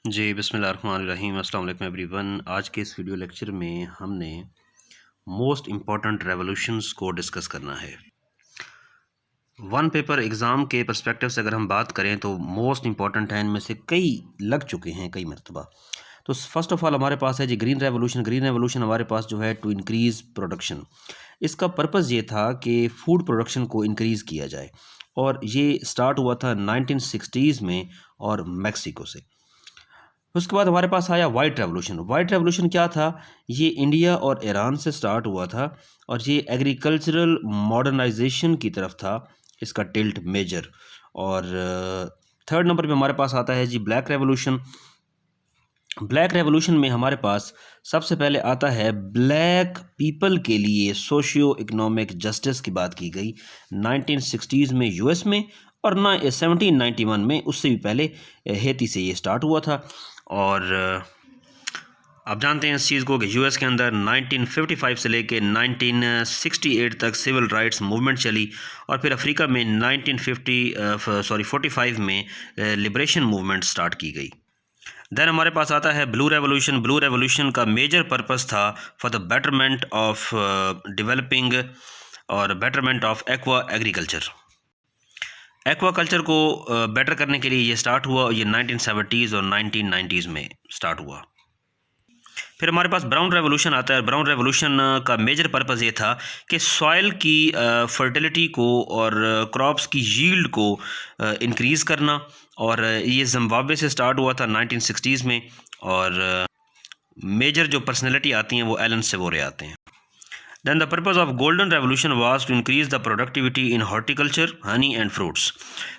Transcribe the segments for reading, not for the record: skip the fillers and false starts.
जी बिस्मिल्लाहिर्रहमानिर्रहीम अस्सलाम वालेकुम एवरीवन। आज के इस वीडियो लेक्चर में हमने मोस्ट इम्पॉर्टेंट रेवोल्यूशंस को डिस्कस करना है। वन पेपर एग्ज़ाम के पर्सपेक्टिव से अगर हम बात करें तो मोस्ट इम्पॉर्टेंट है, इनमें से कई लग चुके हैं कई मरतबा। तो फर्स्ट ऑफ ऑल हमारे पास है जी ग्रीन रेवोल्यूशन। ग्रीन रेवोल्यूशन हमारे पास जो है टू इंक्रीज़ प्रोडक्शन। इसका पर्पज़ ये था कि फूड प्रोडक्शन को इंक्रीज़ किया जाए और ये स्टार्ट हुआ था 1960s में और मैक्सिको से। उसके बाद हमारे पास आया वाइट रेवोल्यूशन। वाइट रेवोल्यूशन क्या था? ये इंडिया और ईरान से स्टार्ट हुआ था और ये एग्रीकल्चरल मॉडर्नाइजेशन की तरफ था इसका टिल्ट मेजर। और थर्ड नंबर पे हमारे पास आता है जी ब्लैक रेवोल्यूशन। ब्लैक रेवोल्यूशन में हमारे पास सबसे पहले आता है ब्लैक पीपल के लिए सोशियो इकोनॉमिक जस्टिस की बात की गई 1960s में यूएस में, और 1791 में, उससे भी पहले हेती से ये स्टार्ट हुआ था। और आप जानते हैं इस चीज़ को कि यूएस के अंदर 1955 से लेके 1968 तक सिविल राइट्स मूवमेंट चली और फिर अफ्रीका में 1945 में लिबरेशन मूवमेंट स्टार्ट की गई। देन हमारे पास आता है ब्लू रेवोल्यूशन। ब्लू रेवोल्यूशन का मेजर पर्पस था for the betterment of developing और betterment of aqua agriculture. Aquaculture को बेटर करने के लिए ये स्टार्ट हुआ और ये 1970s और 1990s में स्टार्ट हुआ। फिर हमारे पास ब्राउन रेवोल्यूशन आता है। ब्राउन रेवोल्यूशन का मेजर पर्पज़ ये था कि सॉइल की फर्टिलिटी को और क्रॉप्स की यील्ड को इंक्रीज़ करना, और ये जिम्बाब्वे से स्टार्ट हुआ था 1960s में। और मेजर जो पर्सनैलिटी आती हैं वो एलन सेवोरे आते हैं। Then the purpose of golden revolution was to increase the productivity in horticulture, honey and fruits.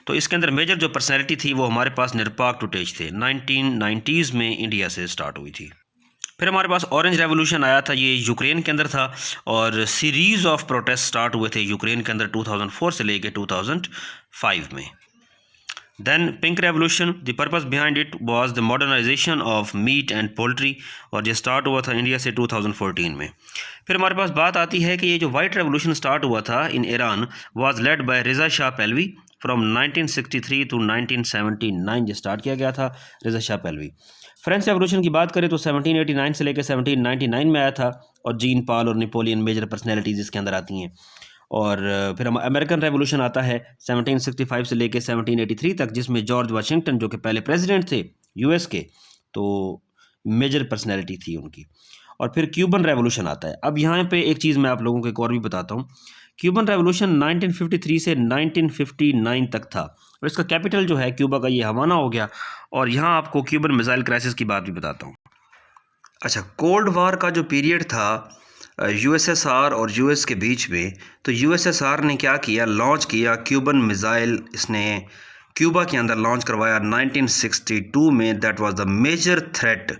तो इसके अंदर मेजर जो पर्सनैलिटी थी वो हमारे पास निरपाक टुटेज थे। 1990s में इंडिया से स्टार्ट हुई थी। फिर हमारे पास ऑरेंज रेवोल्यूशन आया था, ये यूक्रेन के अंदर था और सीरीज़ ऑफ प्रोटेस्ट स्टार्ट हुए थे यूक्रेन के अंदर 2004 से लेके 2005 में। Then pink revolution, the purpose behind it was the modernisation of meat and poultry, और ये स्टार्ट हुआ था इंडिया से 2014 में। फिर हमारे पास बात आती है कि ये जो वाइट रेवोल्यूशन स्टार्ट हुआ था in Iran was led by Reza Shah Pahlavi from 1963 to 1979 ये स्टार्ट किया गया था Reza Shah Pahlavi. French revolution की बात करें तो 1789 से लेकर 1799 में आया था और जीन पॉल और नेपोलियन मेजर पर्सनैलिटीज़ इसके अंदर आती हैं। और फिर अमेरिकन रेवोल्यूशन आता है 1765 से लेके 1783 तक, जिसमें जॉर्ज वाशिंगटन जो कि पहले प्रेसिडेंट थे यूएस के, तो मेजर पर्सनैलिटी थी उनकी। और फिर क्यूबन रेवोल्यूशन आता है। अब यहाँ पे एक चीज़ मैं आप लोगों को एक और भी बताता हूँ। क्यूबन रेवोल्यूशन 1953 से 1959 तक था और इसका कैपिटल जो है क्यूबा का ये हवाना हो गया। और यहाँ आपको क्यूबन मिसाइल क्राइसिस की बात भी बताता हूँ। अच्छा, कोल्ड वार का जो पीरियड था यूएसएसआर और यूएस के बीच में, तो यूएसएसआर ने क्या किया, लॉन्च किया क्यूबन मिसाइल। इसने क्यूबा के अंदर लॉन्च करवाया 1962 में। That was the major threat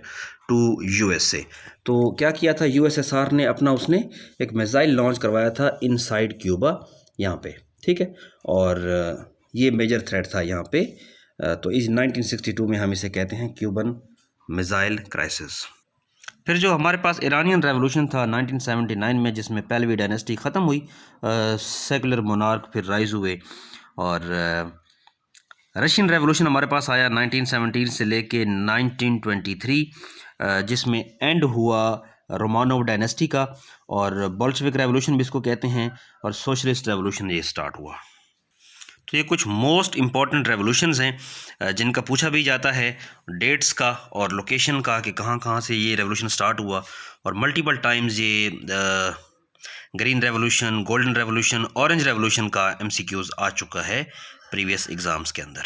to USA. तो क्या किया था यूएसएसआर ने, अपना उसने एक मिसाइल लॉन्च करवाया था इनसाइड क्यूबा यहाँ पे, ठीक है। और ये मेजर थ्रेट था यहाँ पे। तो इस 1962 में हम इसे कहते हैं क्यूबन मिसाइल क्राइसिस। फिर जो हमारे पास ईरानियन रेवोल्यूशन था 1979 में, जिसमें पहलवी डायनेस्टी ख़त्म हुई, सेकुलर मोनार्क फिर राइज हुए। और रशियन रेवोल्यूशन हमारे पास आया 1917 से लेके 1923, जिसमें एंड हुआ रोमानोव डायनेस्टी का, और बोल्शेविक रेवोल्यूशन भी इसको कहते हैं, और सोशलिस्ट रेवोल्यूशन ये स्टार्ट हुआ। तो ये कुछ मोस्ट इम्पॉर्टेंट रेवोल्यूशंस हैं जिनका पूछा भी जाता है डेट्स का और लोकेशन का कि कहाँ कहाँ से ये रेवोल्यूशन स्टार्ट हुआ। और मल्टीपल टाइम्स ये green revolution, golden revolution, orange revolution का एमसीक्यूज़ आ चुका है प्रीवियस एग्ज़ाम्स के अंदर।